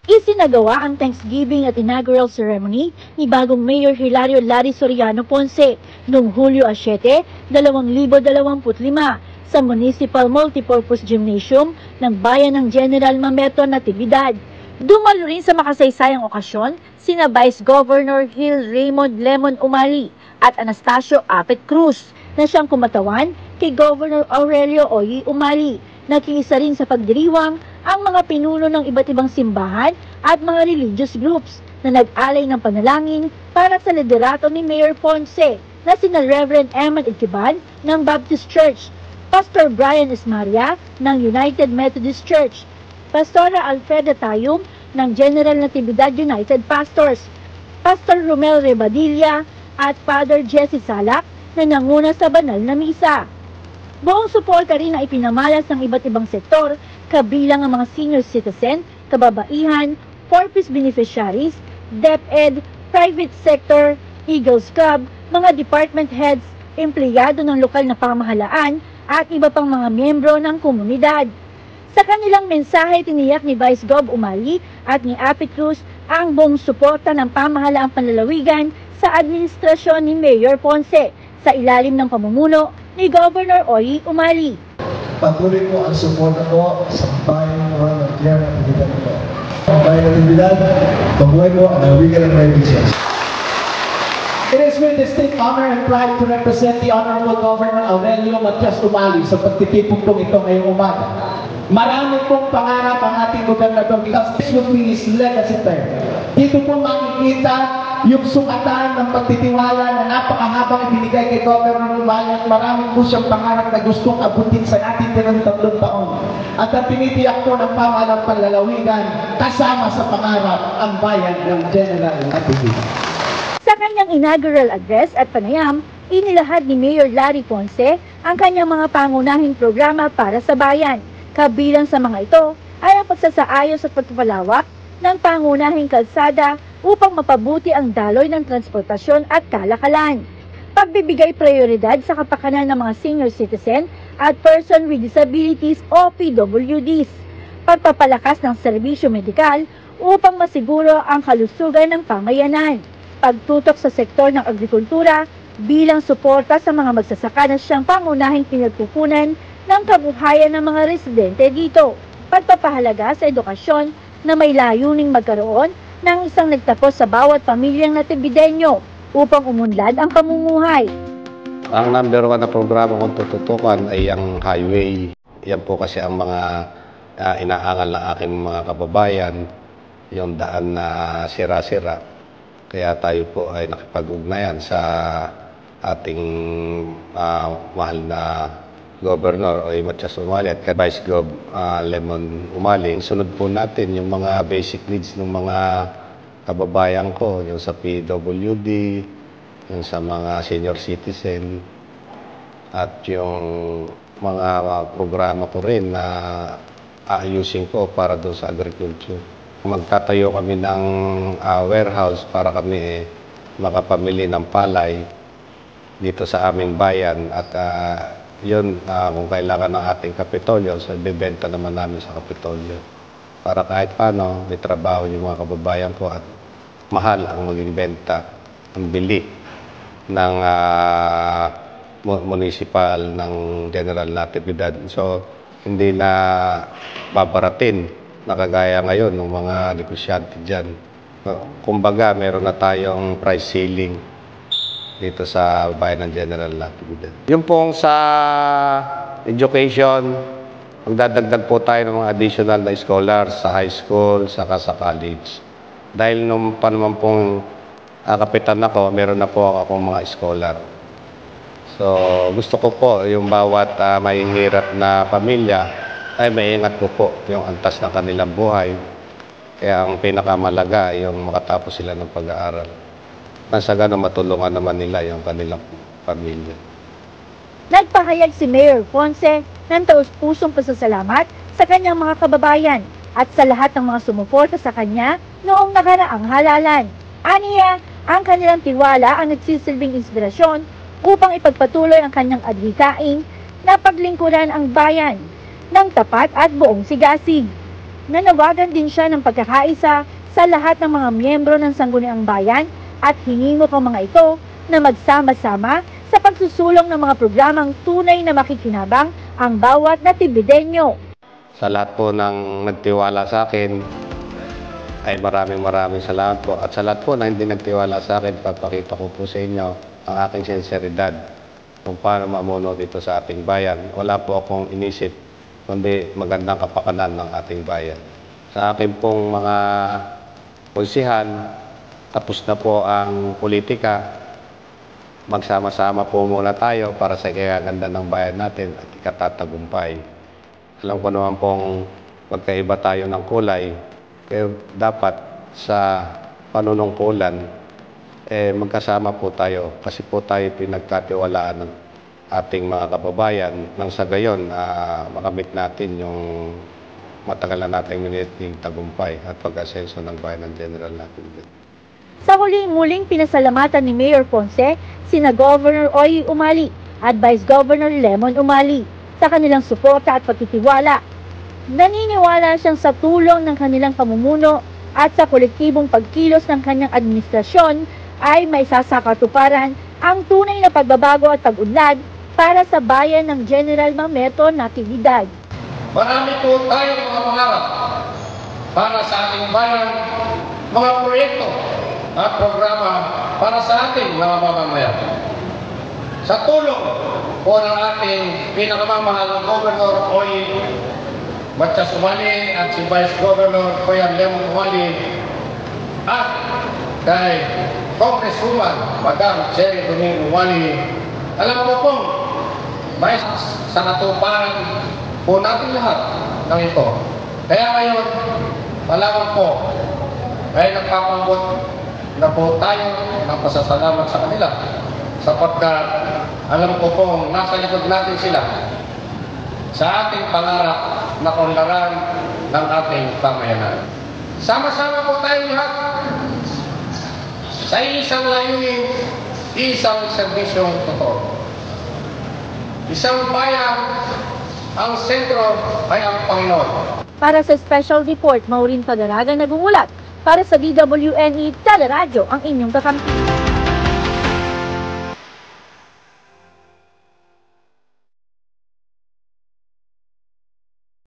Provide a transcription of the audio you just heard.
Isinagawa ang Thanksgiving at inaugural ceremony ni bagong Mayor Hilario Larry Soriano Ponce noong Hulyo 7, 2025 sa Municipal Multipurpose Gymnasium ng Bayan ng General Mameto, Natividad. Dumalo rin sa makasaysayang okasyon sina Vice Governor Gil Raymond Lemon Umali at Anastasio Apet Cruz na siyang kumatawan kay Governor Aurelio Oy Umali. Nakiisa rin sa pagdiriwang ang mga pinuno ng iba't ibang simbahan at mga religious groups na nag-alay ng panalangin para sa liderato ni Mayor Ponce na sina Reverend Eman Itiban ng Baptist Church, Pastor Brian Esmaria ng United Methodist Church, Pastora Alfreda Tayum ng General Natividad United Pastors, Pastor Romel Rebadilla at Father Jesse Salak na nanguna sa banal na misa. Buong suporta rin na ipinamalas ng iba't ibang sektor, kabilang ang mga senior citizen, kababaihan, 4-piece beneficiaries, DepEd, private sector, Eagles Club, mga department heads, empleyado ng lokal na pamahalaan, at iba pang mga miyembro ng komunidad. Sa kanilang mensahe, tiniyak ni Vice Gov Umali at ni Apet Cruz ang buong suporta ng pamahalaang panlalawigan sa administrasyon ni Mayor Ponce sa ilalim ng pamumuno ni Governor Oy Umali. Patuloy po ang suporta ko sa bayan ng General Natividad po. Ang bayan ng Natividad, mabuhay po ang lalawigan ng probinsya. It is with distinct honor and pride to represent the Honorable Governor Aurelio Matias Umali sa pagtitipong pong ito ngayong umaga. Marami pong pangarap ang ating gobernador because this will be his legacy term. Dito po makikita yung sukatan ng pagtitiwala na napakahabang ibinigay kay Governor Umali at marami po siyang pangarap na gustong abutin sa ating 3 taon. At ang pinitiyak po ng pamahalang panlalawigan kasama sa pangarap ang bayan ng General Natividad. Sa kanyang inaugural address at panayam, inilahad ni Mayor Larry Ponce ang kanyang mga pangunahing programa para sa bayan. Kabilang sa mga ito ay ang pagsasaayos at pagpapalawak ng pangunahing kalsada upang mapabuti ang daloy ng transportasyon at kalakalan. Pagbibigay prioridad sa kapakanan ng mga senior citizen at person with disabilities o PWDs. Pagpapalakas ng serbisyo medikal upang masiguro ang kalusugan ng pamayanan. Pagtutok sa sektor ng agrikultura bilang suporta sa mga magsasaka na siyang pangunahing pinagkukunan ng kabuhayan ng mga residente dito. Pagpapahalaga sa edukasyon na may layuning magkaroon ng isang nagtapos sa bawat pamilyang Nativideño upang umunlad ang pamumuhay. Ang number 1 na programa kung tututukan ay ang highway. Yan po kasi ang mga inaangal ng aking mga kababayan, yung daan na sira-sira. Kaya tayo po ay nakipag-ugnayan sa ating mahal na Governor Oy Matias Umali at Vice Gov Lemon Umali. Sunod po natin yung mga basic needs ng mga kababayan ko, yung sa PWD, yung sa mga senior citizen, at yung mga programa ko rin na aayusin ko para doon sa agriculture. Magtatayo kami ng warehouse para kami makapamili ng palay dito sa aming bayan at yun kung kailangan ng ating Kapitolyo, so ibebenta naman namin sa Kapitolyo para kahit paano may trabaho yung mga kababayan ko at mahal ang maging benta, ang bili ng municipal ng General Natividad. So hindi na babaratin na kagaya ngayon ng mga negosyante dyan. Kumbaga, meron na tayong price ceiling dito sa bayan ng General Natividad. Yung pong sa education, magdadagdag po tayo ng mga additional na scholars sa high school, saka sa college. Dahil nung pa naman pong kapitan ako, meron na po akong mga scholar. So, gusto ko po yung bawat mahihirap na pamilya ay maingat ko po yung antas ng kanilang buhay. Kaya ang pinakamalaga yung makatapos sila ng pag-aaral. Nasa gano'n matulungan naman nila yung kanilang pamilya. Nagpahayag si Mayor Ponce ng taus-pusong pasasalamat sa kanyang mga kababayan at sa lahat ng mga sumuporta sa kanya noong nakaraang halalan. Aniya, ang kanilang tiwala ang nagsisilbing inspirasyon upang ipagpatuloy ang kanyang adhikain na paglingkuran ang bayan ng tapat at buong sigasig. Nanawagan din siya ng pagkakaisa sa lahat ng mga miyembro ng Sangguniang Bayan at hinimok ang mga ito na magsama-sama sa pagsusulong ng mga programang tunay na makikinabang ang bawat natibidenyo. Sa lahat po ng nagtiwala sa akin, ay maraming salamat po. At sa lahat po na hindi nagtiwala sa akin, papakita ko po sa inyo ang aking sinseridad kung paano mamuno dito sa ating bayan. Wala po akong inisip, kundi magandang kapakanan ng ating bayan. Sa akin pong mga konsihan, tapos na po ang politika. Magsama-sama po muna tayo para sa ikaganda ng bayan natin at ikatatagumpay. Alam ko naman pong magkaiba tayo ng kulay, pero dapat sa panunungkulan, magkasama po tayo kasi po tayo pinagkatiwalaan ng ating mga kababayan nang sa gayon makamit natin yung matagal na nating miniting tagumpay at pag-asenso ng bayan ng general natin. Sa huling-muling pinasalamatan ni Mayor Ponce, sina Governor Oy Umali at Vice Governor Lemon Umali sa kanilang suporta at pagtitiwala. Naniniwala siyang sa tulong ng kanilang pamumuno at sa kolektibong pagkilos ng kanyang administrasyon ay may sasakatuparan ang tunay na pagbabago at pag-unlad para sa bayan ng General Mamerto Natividad. Marami po tayong mga pangarap para sa ating bayan, mga proyekto at programa para sa ating mga mamamayan. Sa tulong po ng ating pinakamamahal na Governor Oy Matias Umali at si Vice Governor Kuya Lemon Umali at kay Congresswoman Madam Cherry Domingo Umali, alam ko pong may sa natuparan po natin lahat ng ito. Kaya ngayon, malaman po, ay nagpapanggot na po tayo ng pasasalamat sa kanila sapagkat alam ko pong nasa likod natin sila sa ating pangarap na kaunlaran ng ating pamayanan. Sama-sama po tayo lahat sa isang layunin, isang serbisyong totoo. Isang bayan, ang sentro ay ang Panginoon. Para sa special report, Maureen Pagaraga nag-uulat. Para sa DWNE Teleradyo, ang inyong kakampi.